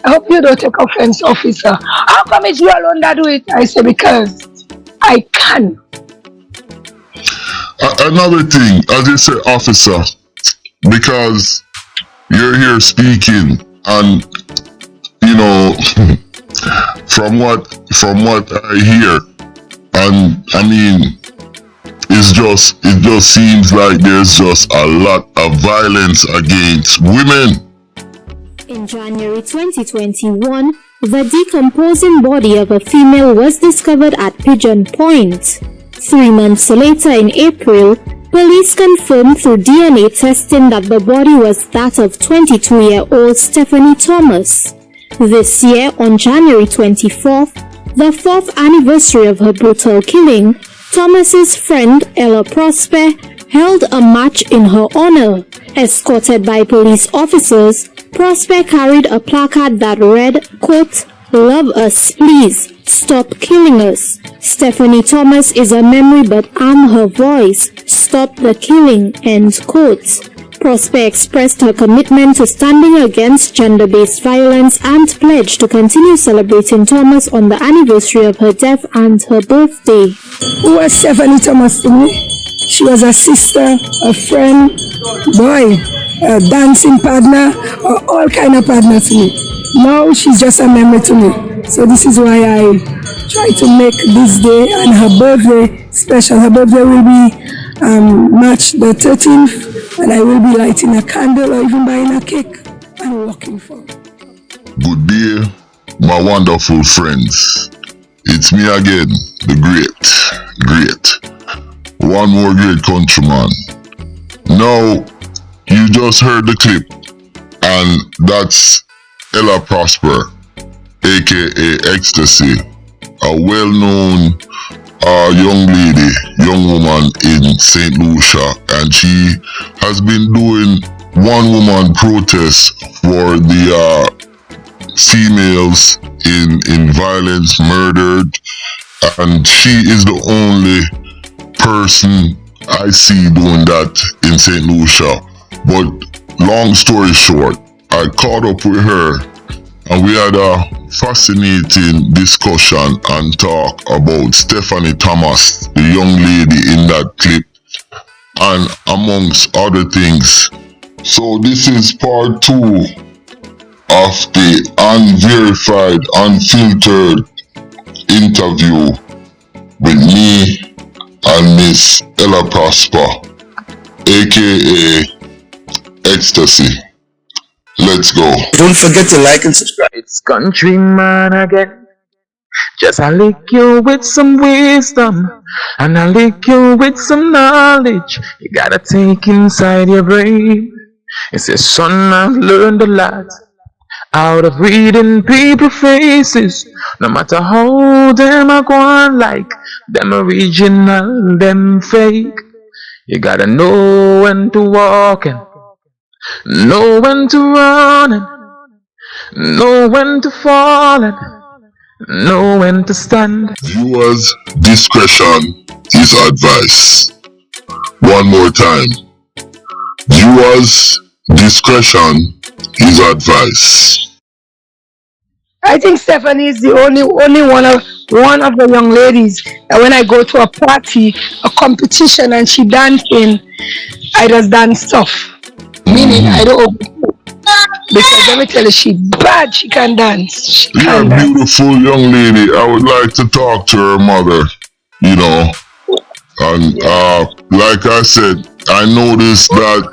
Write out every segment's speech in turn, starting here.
I hope you don't take offense, officer. How come it's you alone that do it? I say, because I can. Another thing, as you say, officer, because you're here speaking, and you know, from what I hear, and I mean, it just seems like there's just a lot of violence against women. In January 2021, the decomposing body of a female was discovered at Pigeon Point. 3 months later, in April, police confirmed through DNA testing that the body was that of 22-year-old Stephanie Thomas. This year, on January 24th, the 4th anniversary of her brutal killing, Thomas's friend Ella Prosper held a march in her honor. Escorted by police officers, Prosper carried a placard that read, quote, "Love us, please. Stop killing us. Stephanie Thomas is a memory, but I'm her voice. Stop the killing," end quote. Prosper expressed her commitment to standing against gender-based violence and pledged to continue celebrating Thomas on the anniversary of her death and her birthday. Who was Stephanie Thomas to me? She was a sister, a friend, boy, a dancing partner, or all kind of partner to me. Now she's just a memory to me. So this is why I try to make this day and her birthday special. Her birthday will be March the 13th, and I will be lighting a candle or even buying a cake and walking for. Good day, my wonderful friends. It's me again, the great. One more great countryman. Now, you just heard the clip, and that's Ella Prosper, aka Ecstasy, a well-known young woman in St. Lucia, and she has been doing one-woman protests for the females in violence, murdered, and she is the only person I see doing that in St. Lucia. But long story short, I caught up with her and we had a fascinating discussion and talk about Stephanie Thomas, the young lady in that clip, and amongst other things. So this is part 2 of the unverified, unfiltered interview with me and Miss Ella Prosper, aka Ecstasy. Let's go. Don't forget to like and subscribe. It's Countryman again. Just I lick you with some wisdom, and I lick you with some knowledge. You gotta take inside your brain. It says, son, I've learned a lot out of reading people's faces. No matter how them I go on, like them original, them fake. You gotta know when to walk and know when to run and know when to fall and know when to stand. Viewers' discretion is advised. One more time. Viewers' discretion is advised. I think Stephanie is the only one of the young ladies that when I go to a party, a competition, and she dancing, I just dance stuff. Meaning I don't, because let me tell you, she bad. She can dance. You're a beautiful young lady. I would like to talk to her mother. You know, and like I said, I noticed that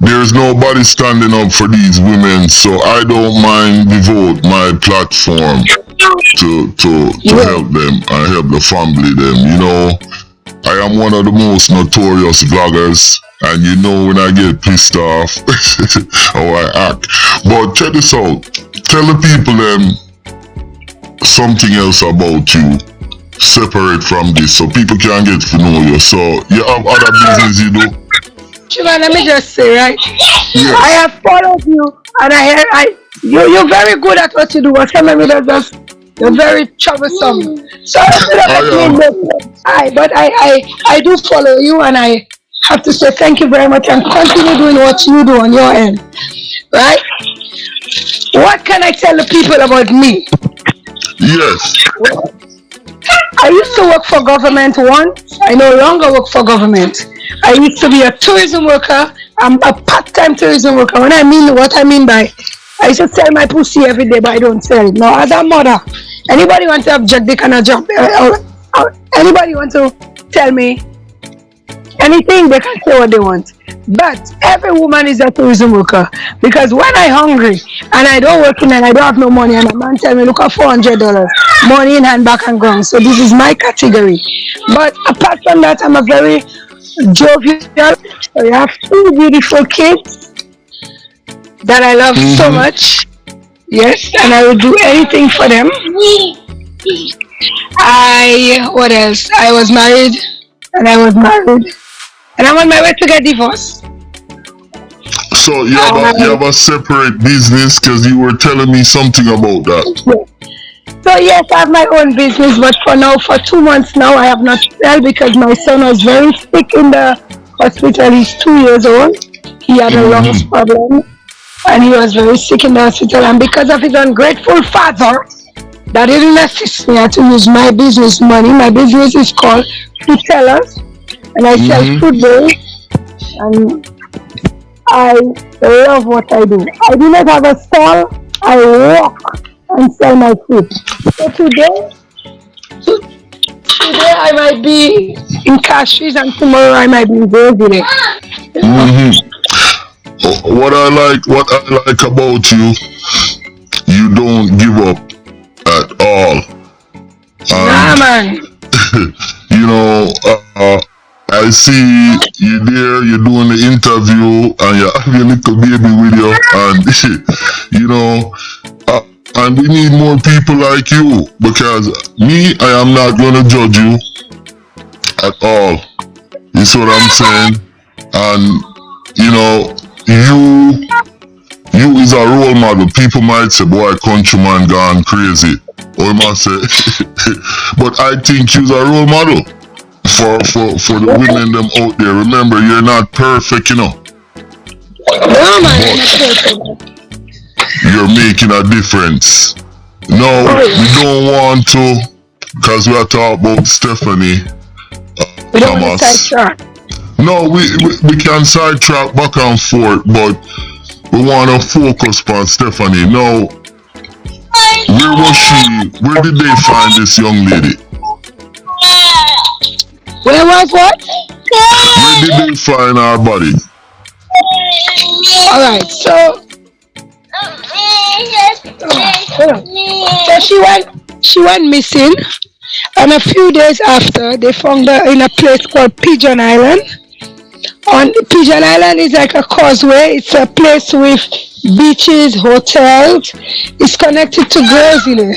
there's nobody standing up for these women, so I don't mind devote my platform to help them and help the family them. You know, I am one of the most notorious vloggers, and you know when I get pissed off how I act. But check this out. Tell the people something else about you separate from this, so people can get to know you. So you have other business you do. Shiva, let me just say, right? Yeah. I have followed you, and you're very good at what you do. But some of you you're very troublesome. So I do follow you, and I have to say thank you very much, and continue doing what you do on your end, right? What can I tell the people about me? Yes. I used to work for government once. I no longer work for government. I used to be a tourism worker. I'm a part-time tourism worker. What I mean by, I used to sell my pussy every day, but I don't sell it. No, as a mother, anybody want to object, they can object. Anybody want to tell me anything, they can say what they want. But every woman is a tourism worker, because when I hungry and I don't work in and I don't have no money, and a man tell me look at $400, money in hand, back and gone. So this is my category. But apart from that, I'm a very jovial. So I have 2 beautiful kids that I love so much. Yes, and I will do anything for them. What else? I was married, and I'm on my way to get divorced. So you have a separate business, because you were telling me something about that. So yes, I have my own business, but for 2 months now, I have not sold because my son was very sick in the hospital. He's 2 years old. He had a lungs problem, and he was very sick in the hospital. And because of his ungrateful father that didn't assist me, I had to use my business money. My business is called Fruitellers, and I sell fruit bowls, and I love what I do. I do not have a stall. I walk and sell my fruit. So today I might be in Castries, and tomorrow I might be in Brazil. What I like about you, you don't give up at all. Nah, man. You know, I see you there, you're doing the interview, and you have your little baby with you, and you know, and we need more people like you, because me, I am not going to judge you at all. You see what I'm saying? And you know, you is a role model. People might say, boy, Countryman gone crazy, or might say, but I think you're a role model for the women them out there. Remember, you're not perfect, you know. No, man. You're making a difference. No, we don't want to, because we are talking about Stephanie We don't Thomas. want to sidetrack. No, we can sidetrack back and forth, but we want to focus on Stephanie. Now, where did they find this young lady? Where was what? Where did they find her body? Alright, so she went missing, and a few days after they found her in a place called Pigeon Island. On Pigeon Island is like a causeway. It's a place with beaches, hotels. It's connected to Grizzly.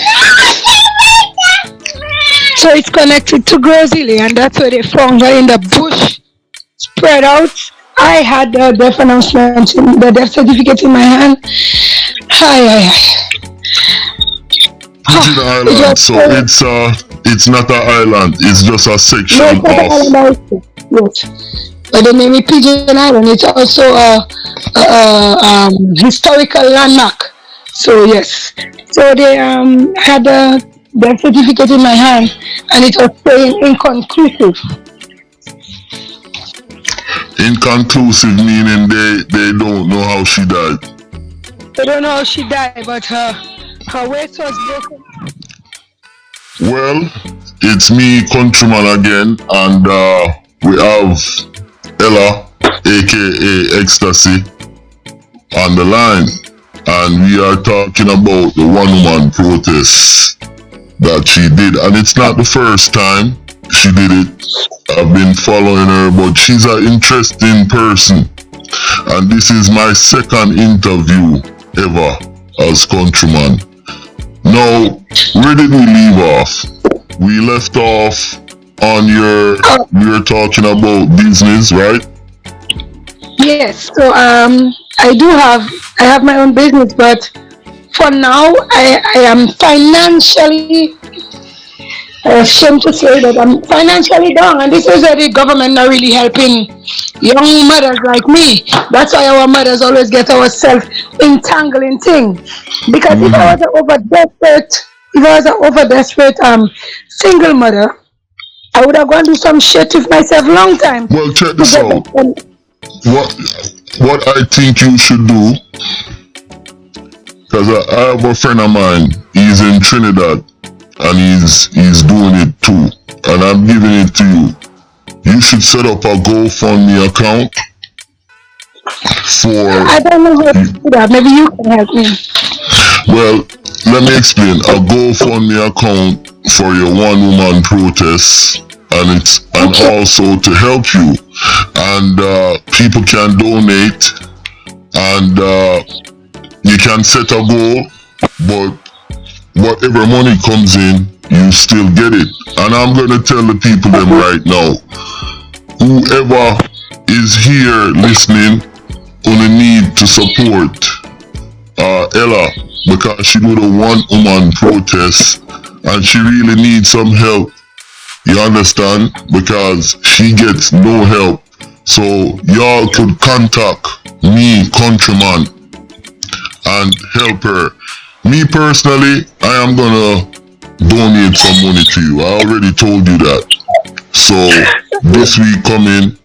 So it's connected to Grizzly, and that's where they found her, in the bush, spread out. I had the death announcement, the death certificate in my hand. Pigeon Island, so it's not an island, it's just a section No, it's not an of... island. Yes. But the name is Pigeon Island. It's also a historical landmark. So yes. So they had the death certificate in my hand, and it was saying inconclusive. Inconclusive meaning they don't know how she died. They don't know how she died, but her waist was broken. Well, it's me, Countryman, again, and we have Ella, aka Ecstasy, on the line, and we are talking about the one-woman protest that she did, and it's not the first time she did it. I've been following her, but she's an interesting person, and this is my second interview ever as Countryman. Now, where did we leave off? We left off on we were talking about business, right? Yes. So I have my own business, but for now I am financially Shame to say that I'm financially down, and this is where the government not really helping young mothers like me. That's why our mothers always get ourselves entangled in things. Because if I was an over desperate single mother, I would have gone to some shit with myself long time. Well, check this out. What I think you should do, because I have a friend of mine. He's in Trinidad, and he's doing it too. And I'm giving it to you. You should set up a GoFundMe account for. I don't know how to do that. Maybe you can help me. Well, let me explain. A GoFundMe account for your one-woman protest, and also to help you. And people can donate, and you can set a goal, but whatever money comes in, you still get it. And I'm gonna tell the people them right now, whoever is here listening, gonna need to support Ella, because she do the one-woman protest, and she really needs some help. You understand? Because she gets no help. So y'all could contact me, Countryman, and help her. Me personally, I am gonna donate some money to you. I already told you that. So this week coming,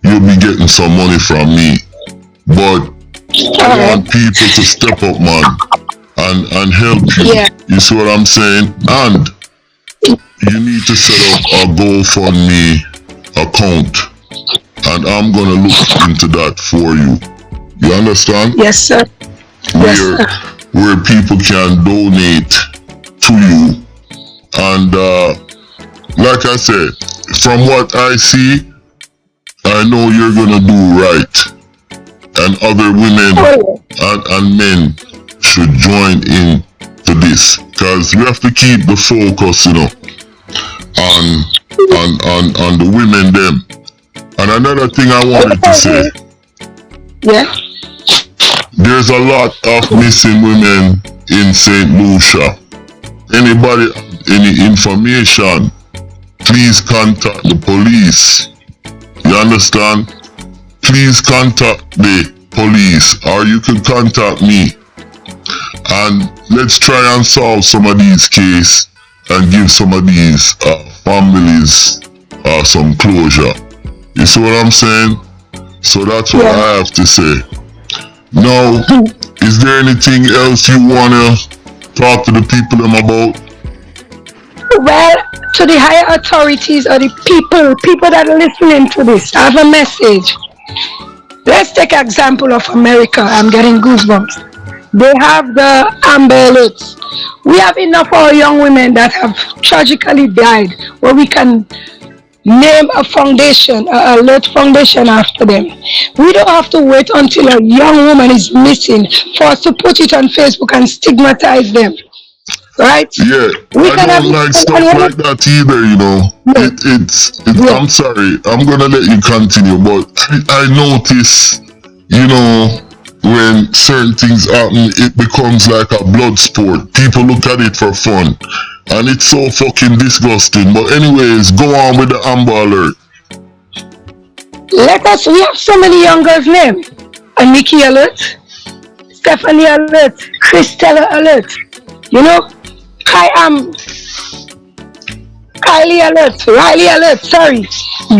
you'll be getting some money from me. But I want people to step up, man, and help you. Yeah. You see what I'm saying? And you need to set up a GoFundMe account, and I'm gonna look into that for you. You understand? Yes, sir. Where people can donate to you. And like I said, from what I see, I know you're gonna do right, and other women and men should join in to this, because we have to keep the focus, on the women them. And another thing I wanted to say, there's a lot of missing women in St. Lucia. Anybody have any information, please contact the police. You understand? Please contact the police, or you can contact me, and let's try and solve some of these cases and give some of these families some closure. You see what I'm saying? So that's what I have to say. Now, is there anything else you wanna talk to the people about? Well, to the higher authorities or the people that are listening to this, I have a message. Let's take an example of America. I'm getting goosebumps. They have the Amber Alerts. We have enough of our young women that have tragically died, where we can name a foundation, a alert foundation after them. We don't have to wait until a young woman is missing for us to put it on Facebook and stigmatize them. Right? Yeah, I don't like stuff like that either, I'm sorry, I'm gonna let you continue, but I notice, when certain things happen, it becomes like a blood sport. People look at it for fun, and it's so fucking disgusting. But anyways, go on with the Amber Alert. We have so many young girls' names. Nikki Alert, Stephanie Alert, Christella Alert, Kylie Alert, Riley Alert, sorry.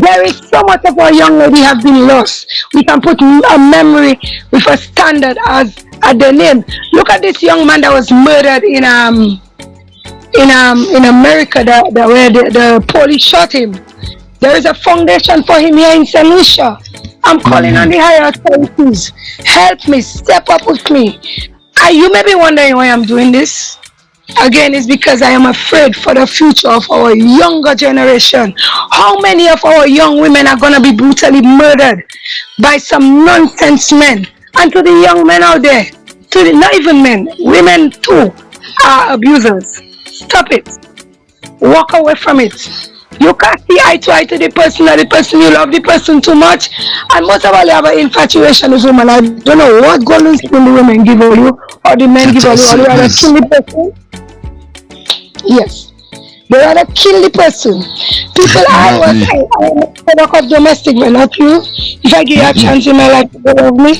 There is so much of our young lady have been lost. We can put a memory with a standard as their name. Look at this young man that was murdered in America, where the police shot him. There is a foundation for him here in St. Lucia. I'm calling on the higher authorities. Help me, step up with me. You may be wondering why I'm doing this. Again, it's because I am afraid for the future of our younger generation. How many of our young women are going to be brutally murdered by some nonsense men? And to the young men out there, not even men, women too are abusers. Stop it. Walk away from it. You can't see eye to eye to the person, or the person you love the person too much. And most of all, you have an infatuation with women. I don't know what golden spoon the women give you, or the men give you, or you rather kill the person. Yes. They rather kill the person. People, I Not am me. a product of domestic, but not you. If I give you a chance in my life, you love me.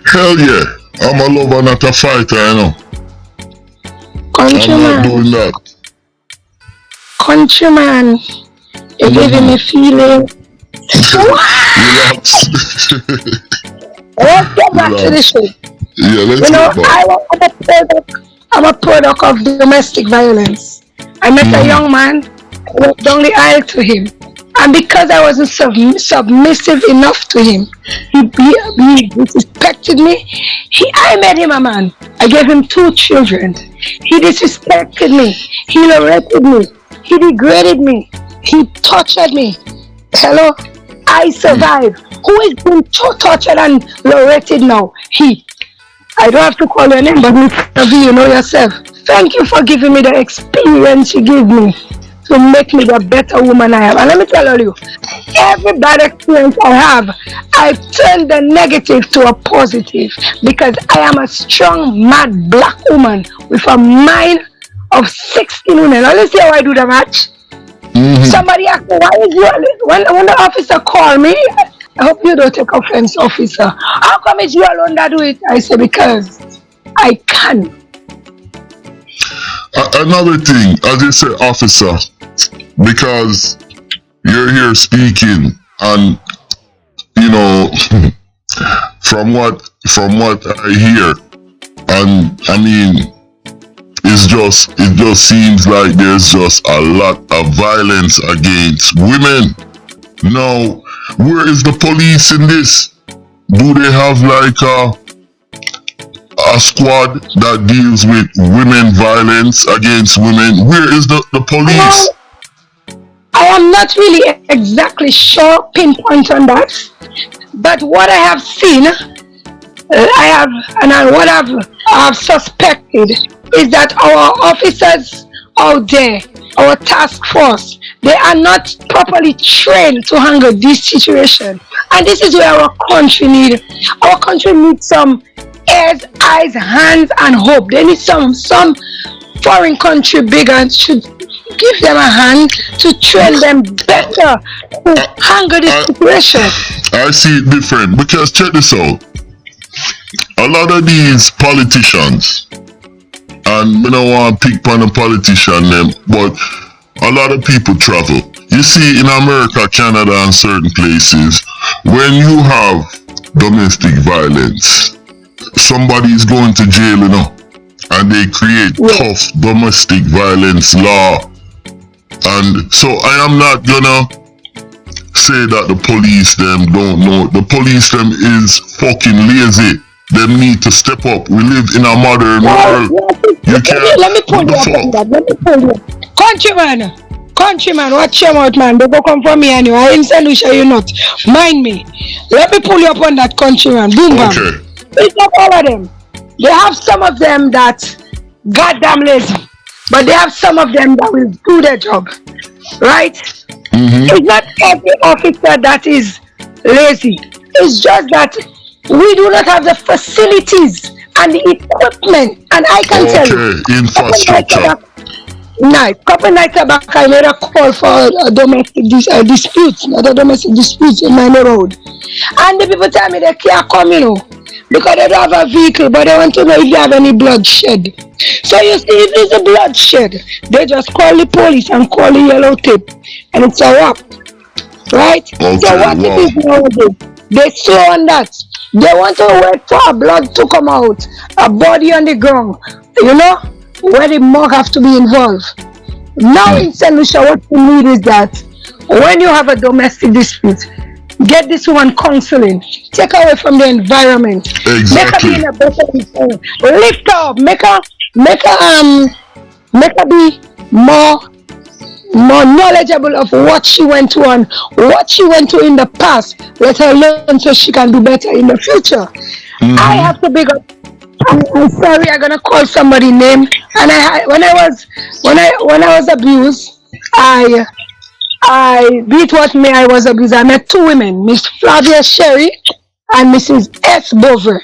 Hell yeah. I'm a lover, not a fighter, you know. I'm not Countryman, doing that. countryman, you're giving me feeling. Relax. Let's get back to the Relax. show. Yeah, let's You know, get back. I'm a product of domestic violence. I met a young man, I was only loyal to him. And because I wasn't submissive enough to him, he disrespected me. I made him a man. I gave him 2 children. He disrespected me. He lorrated me. He degraded me. He tortured me. Hello? I survived. Who is being tortured and lorrated now? He. I don't have to call your name, but Mr. V, you know yourself. Thank you for giving me the experience you give me to make me the better woman I am. And let me tell you, every bad experience I have, I've turned the negative to a positive because I am a strong, mad black woman with a mind of 16 women. Now let's see how I do the match. Somebody asked me, why is you, when the officer called me, I hope you don't take offense, officer. How come it's you alone that do it? I say, because I can. Another thing, as you say, officer, because you're here speaking, and you know, from what I hear, and I mean, it just seems like there's just a lot of violence against women. Now, where is the police in this? Do they have like a squad that deals with women violence against women? Where is the police? I am not really exactly sure pinpoint on that, but what I have seen, what I've suspected is that our officers out there, our task force, they are not properly trained to handle this situation. And this is where our country needs some ears, eyes, hands, and hope. They need some foreign country bigger should give them a hand to train them better to handle this situation. I see it different because check this out. A lot of these politicians, and we don't want to pick on a politician them, but a lot of people travel. You see, in America, Canada, and certain places, when you have domestic violence, somebody is going to jail, you know, and they create tough domestic violence law. And so I am not gonna say that the police them don't know. The police them is fucking lazy. Them need to step up. We live in a modern world. You can't. Let me pull you up on that. Let me pull you. Countryman, watch your mouth, man. They go come for me anyway. I ain't St. Lucia, you not. Mind me. Let me pull you up on that, countryman. Boom, bam. Okay. It's not all of them. They have some of them that goddamn lazy, but they have some of them that will do their job, right? It's not every officer that is lazy. It's just that we do not have the facilities and the equipment. And I can tell you, infrastructure. Couple nights back, I made a call for a domestic disputes, not a domestic disputes in my neighborhood. And the people tell me they can't come, you know, because they don't have a vehicle, but they want to know if they have any bloodshed. So you see, if there's a bloodshed, they just call the police and call the yellow tape, and it's a wrap, right? Okay, so what it is nowadays? They slow on that. They want to wait for a blood to come out, a body on the ground, you know, where the morgue have to be involved. Now in St. Lucia, what you need is that when you have a domestic dispute, get this woman counseling, take her away from the environment, make her be in a better environment, lift her up, make her be more knowledgeable of what she went through and what she went through in the past. Let her learn so she can do better in the future. I have to big up. I'm sorry, I'm gonna call somebody's name. And when I was abused, I beat what me I was abused. I met 2 women, Miss Flavia Sherry and Mrs. S. Bover.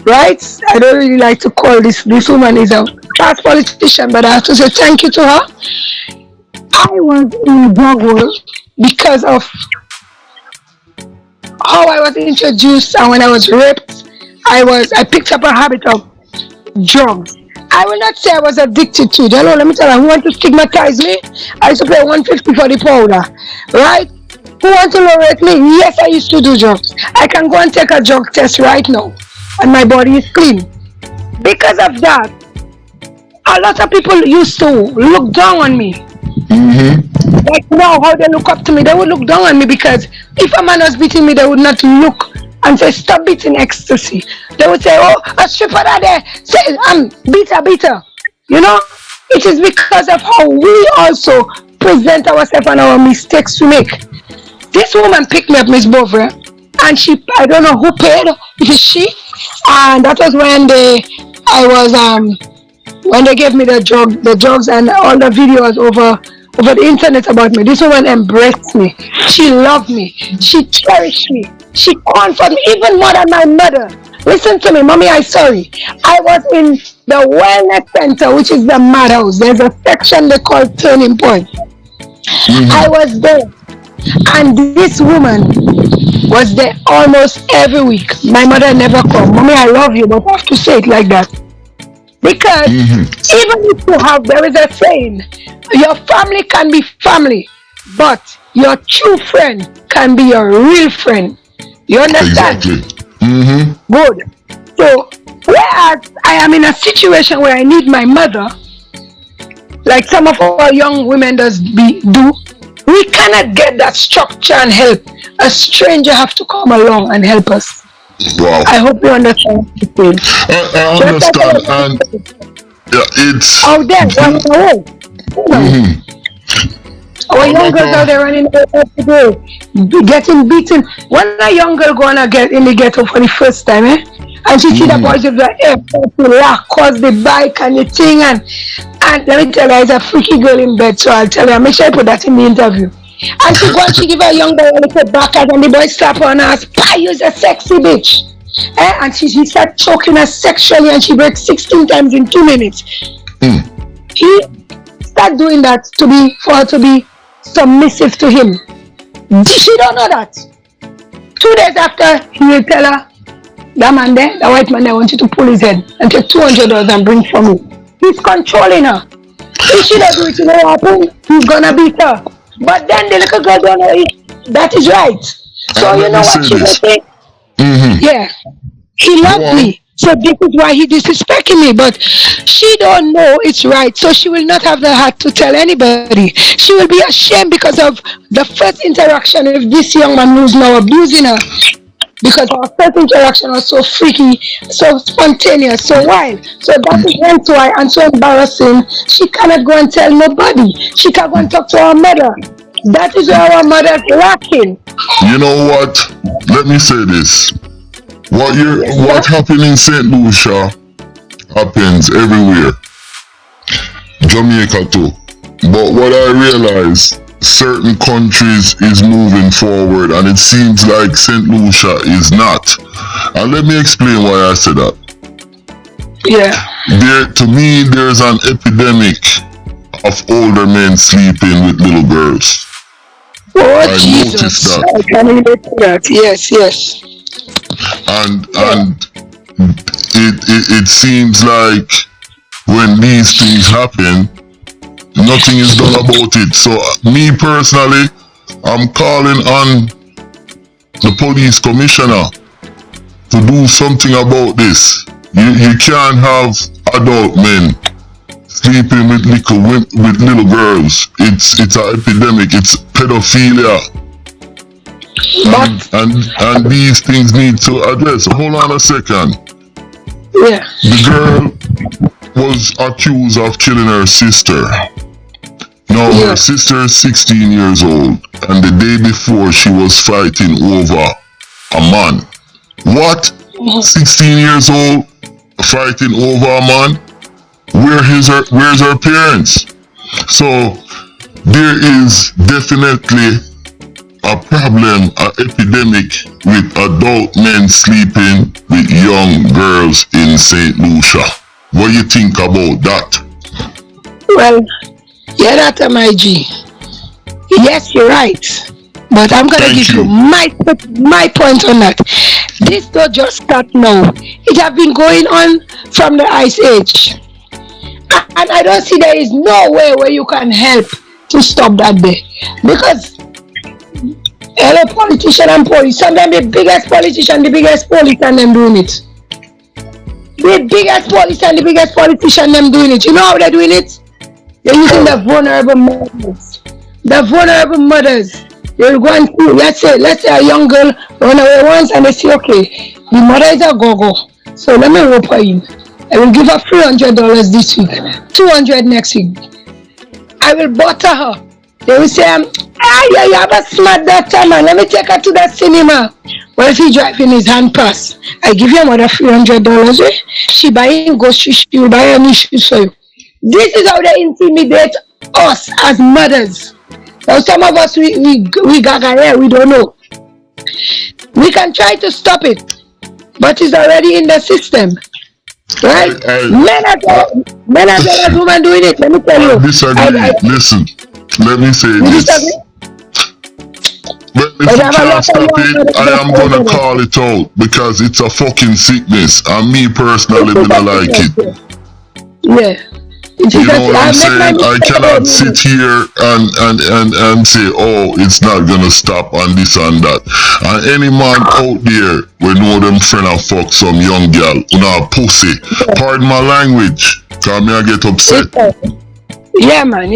Right? I don't really like to call this woman is a past politician, but I have to say thank you to her. I was in the drug world because of how I was introduced, and when I was raped, I picked up a habit of drugs. I will not say I was addicted to it. Hello, let me tell you, who want to stigmatize me? I used to pay 150 for the powder, right? Who want to lorate me? Yes, I used to do drugs. I can go and take a drug test right now, and my body is clean. Because of that, a lot of people used to look down on me. Like now, how they look up to me, they would look down on me because if a man was beating me, they would not look and say, stop beating ecstasy. They would say, oh, a stripper that there, say, I'm beater. You know, it is because of how we also present ourselves and our mistakes we make. This woman picked me up, Miss Bovre, and I don't know who paid, it is she, and that was when when they gave me the drugs and all the videos over the internet about me. This woman embraced me. She loved me. She cherished me. She comforted me even more than my mother. Listen to me, mommy, I'm sorry. I was in the wellness center, which is the madhouse. There's a section they call Turning Point. I was there, and this woman was there almost every week. My mother never called. Mommy, I love you, but I have to say it like that. Because even if there is a saying, your family can be family, but your true friend can be your real friend. You understand? Exactly. Good. So, whereas I am in a situation where I need my mother, like some of our young women do, we cannot get that structure and help. A stranger have to come along and help us. Wow. I hope you understand. I understand, and it's out there. Our young girls out there running every day, getting beaten. When a young girl gonna get in the ghetto for the first time, and she see the boys with the airport to laugh, cause the bike and the thing, and let me tell you, there's a freaky girl in bed, so I'll tell you, make sure I put that in the interview. And she go and she give a young boy a little back and the boy slap her on her ass, you's a sexy bitch. And she start choking her sexually and she breaks 16 times in 2 minutes. He start doing that for her to be submissive to him. She don't know that. 2 days after, he will tell her, that man there, the white man there, I want you to pull his head and take $200 and bring for me. He's controlling her. If she doesn't do it, you know what happen? He's gonna beat her. But then the little girl don't know that is right. So you know what she will say? Yeah. He loved me. So this is why he disrespecting me. But she don't know it's right. So she will not have the heart to tell anybody. She will be ashamed because of the first interaction with this young man who's now abusing her. Because our first interaction was so freaky, so spontaneous, so wild. So that is hence why, and so embarrassing, she cannot go and tell nobody. She can't go and talk to her mother. That is where our mother is lacking. You know what? Let me say this. What happened in St. Lucia happens everywhere. Jamaica too. But what I realize, certain countries is moving forward and it seems like St. Lucia is not. And let me explain why I said that. Yeah. To me, there's an epidemic of older men sleeping with little girls. Oh, Jesus. That. I can relate to that. Yes. And it seems like when these things happen, nothing is done about it. So me personally, I'm calling on the police commissioner to do something about this. You can't have adult men sleeping with little girls. It's an epidemic. It's pedophilia. And these things need to address. Hold on a second. Yeah. The girl was accused of killing her sister. Now her sister is 16 years old, and the day before she was fighting over a man. What? 16 years old, fighting over a man? Where's her parents? So there is definitely a problem, an epidemic with adult men sleeping with young girls in St. Lucia. What you think about that? Well, you're not a my G. Yes, you're right. But I'm gonna give you my point on that. This don't just start now. It have been going on from the Ice Age. And I don't see there is no way where you can help to stop that day. Because hello, politician and police. Sometimes the biggest politician, the biggest police and them doing it. The biggest police and the biggest politician them doing it. You know how they're doing it? They're using the vulnerable mothers. The vulnerable mothers. They'll go and see, let's say a young girl run away once and they say, okay, the mother is a go-go. So let me rope her in. I will give her $300 this week, $200 next week. I will butter her. They will say, yeah, you have a smart daughter, man. Let me take her to the cinema. Well, if he driving his hand pass, I give your mother $300. Eh? She buying groceries, she will buy a new shoes for you. This is how they intimidate us as mothers. Now some of us, we gaga here, we don't know. We can try to stop it, but it's already in the system. Right? Men as well as women doing it. Let me tell you. I disagree. Listen, let me say this. But if you can't stop it, I am gonna call it out because it's a fucking sickness, and me personally don't like it. Yeah. You know what I'm saying? I cannot sit here and say, oh, it's not gonna stop and this and that. And any man out there we know them friend and fuck some young girl who know a pussy. Pardon my language, cause me I get upset. Yeah man.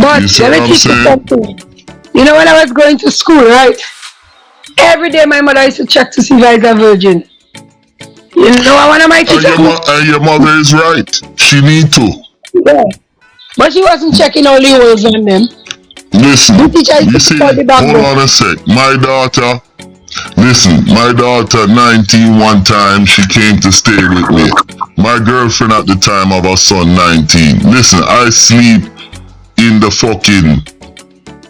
But let me teach you something. You know when I was going to school, right? Every day my mother used to check to see if I was a virgin. You know, one of my teachers. And your mother is right. She need to. Yeah. But she wasn't checking all the holes on them. Listen, you see, hold on a sec. My daughter, 19 one time, she came to stay with me. My girlfriend at the time of her son, 19. Listen, I sleep in the fucking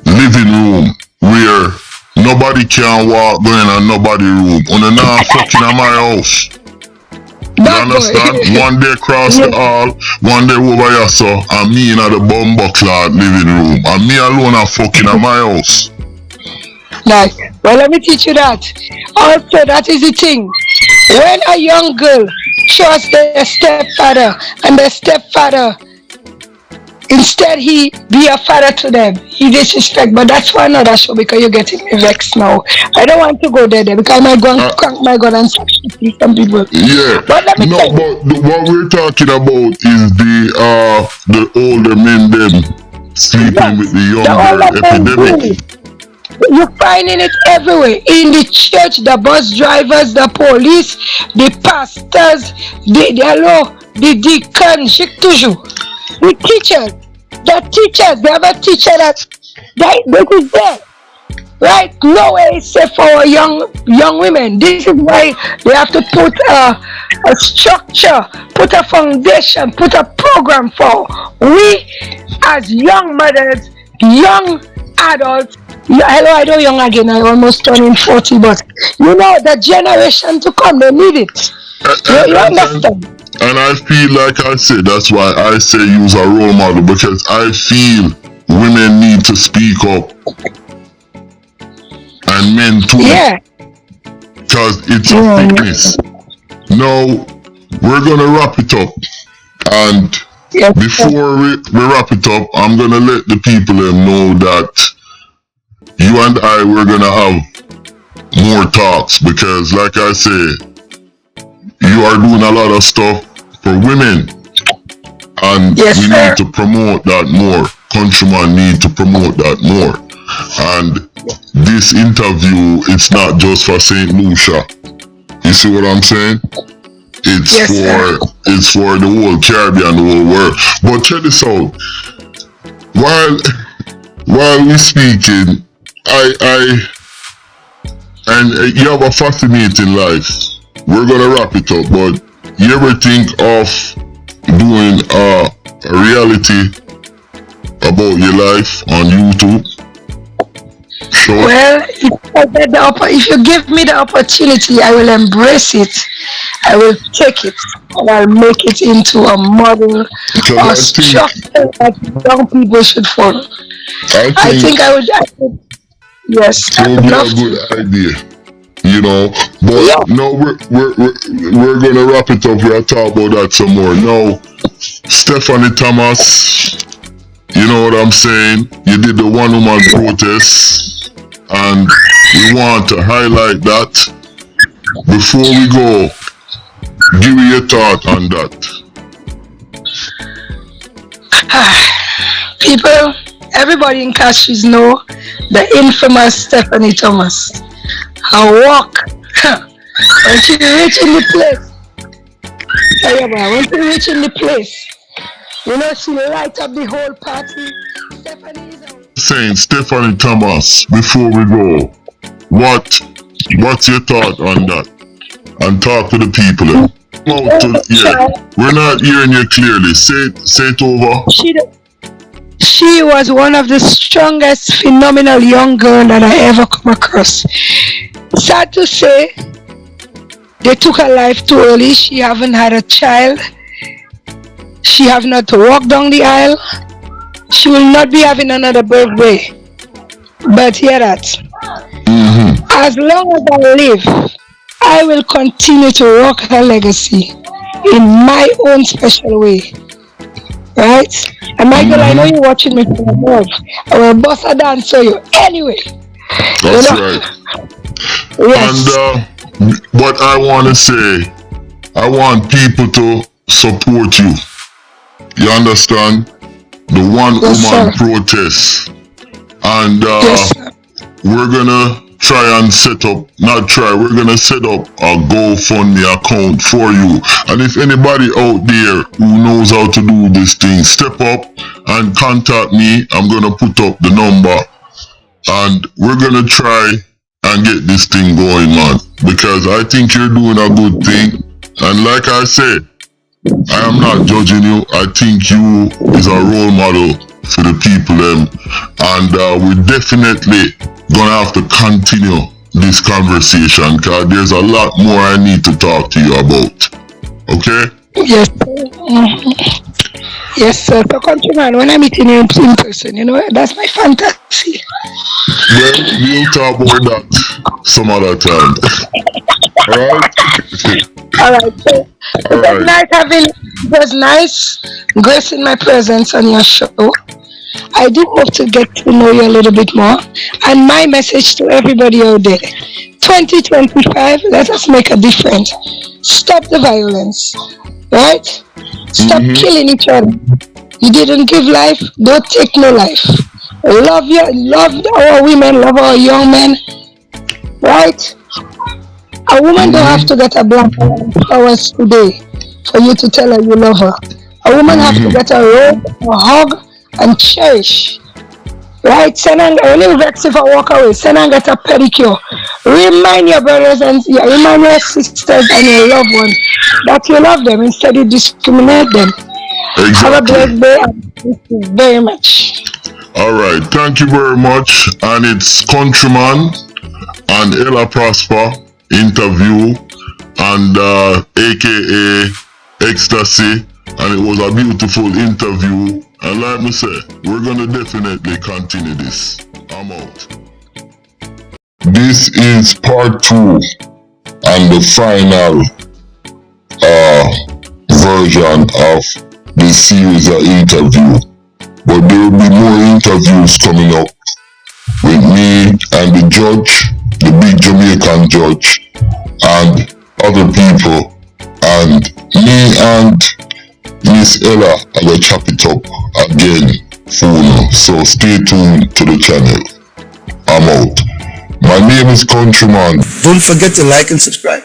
living room where nobody can walk going in nobody's room. On now fucking at my house. You understand? One day cross the hall, one day over here, so and me in the bumbuckler living room. And me alone are fucking at my house. Like, well, let me teach you that. Also, that is the thing. When a young girl trusts their stepfather, and their stepfather, instead he be a father to them, he disrespect. But that's for another show because you're getting me vexed now. I don't want to go there because I might go and crank my gun and see some people. Yeah. But let me tell you. But what we're talking about is the older men them sleeping with the younger epidemic. You're finding it everywhere. In the church, the bus drivers, the police, the pastors, the deacons, the teachers, they have a teacher that this is there. Right? No way is safe for young women. This is why they have to put a structure, put a foundation, put a program for we as young mothers, young adults. Hello, I know young again, I almost turning 40, but you know the generation to come, they need it. You understand? And I feel like I said, that's why I say use a role model, because I feel women need to speak up. And men too. Yeah. Because it's a sickness. Now, we're going to wrap it up. And before we wrap it up, I'm going to let the people know that you and I, we're going to have more talks. Because like I say, you are doing a lot of stuff for women. And we need to promote that more. Countryman need to promote that more. And this interview, it's not just for St. Lucia. You see what I'm saying? It's for the whole Caribbean, the whole world. But check this out. While we speaking, and you have a fascinating life. We're gonna wrap it up, but you ever think of doing a reality about your life on YouTube? show? Well, if you give me the opportunity, I will embrace it. I will take it and I'll make it into a model Because or I think structure that young people should follow. I think I would yes, it I would would be a love to. good idea. You know, but Yeah. no, we're gonna wrap it up. We'll talk about that some more. No, Stephanie Thomas, you know what I'm saying? You did the one woman protest, and we want to highlight that. Before we go, give me your thought on that. People, everybody in Castries know the infamous Stephanie Thomas. Her walk when she reach in the place. When she reach in the place, you know she light up the whole party. Stephanie is Saying Stephanie Thomas, before we go, what's your thought on that? And talk to the people. We're not hearing you clearly. Say it over. She was one of the strongest, phenomenal young girl that I ever come across. Sad to say, they took her life too early. She haven't had a child. She have not walked down the aisle. She will not be having another birthday. But hear that. As long as I live, I will continue to rock her legacy in my own special way. Right? And Michael, I know you're watching me from above. I will bust a dance for you anyway. That's right. Yes. And what I want to say, I want people to support you. You understand? The one woman protest. And we're gonna try and we're gonna set up a GoFundMe account for you. And if anybody out there who knows how to do this thing, step up and contact me. I'm gonna put up the number and we're gonna try and get this thing going, man, because I think you're doing a good thing. And like I said, I am not judging you. I think you is a role model for the people and we're definitely gonna have to continue this conversation because there's a lot more I need to talk to you about. Okay? Yes. Yes, sir. So, Countryman, when I'm meeting you in person, you know, that's my fantasy. Well, we'll talk about that some other time. Alright? So, it was nice gracing my presence on your show. I do hope to get to know you a little bit more. And my message to everybody out there, 2025, let us make a difference. Stop the violence, right? Stop killing each other. You didn't give life, don't take no life. Love our women, love our young men, right? A woman don't have to get a black flowers today for you to tell her you love her. A woman have to get a rose, a hug, and cherish. Right? Send and only vex if I walk away. Send and get a pedicure. Remind your brothers and remind your sisters and your loved ones that you love them instead of discriminate them. Exactly. Have a blessed day and thank you very much. Alright, thank you very much. And it's Countryman and Ella Prosper interview and aka Ecstasy, and it was a beautiful interview. And like me say, we're gonna definitely continue this. I'm out. This is part 2 and the final version of this series of interview. But there will be more interviews coming up with me and the judge, the big Jamaican judge, and other people, and me and Miss Ella are gonna chop it up again soon. So stay tuned to the channel. I'm out. My name is Countryman. Don't forget to like and subscribe.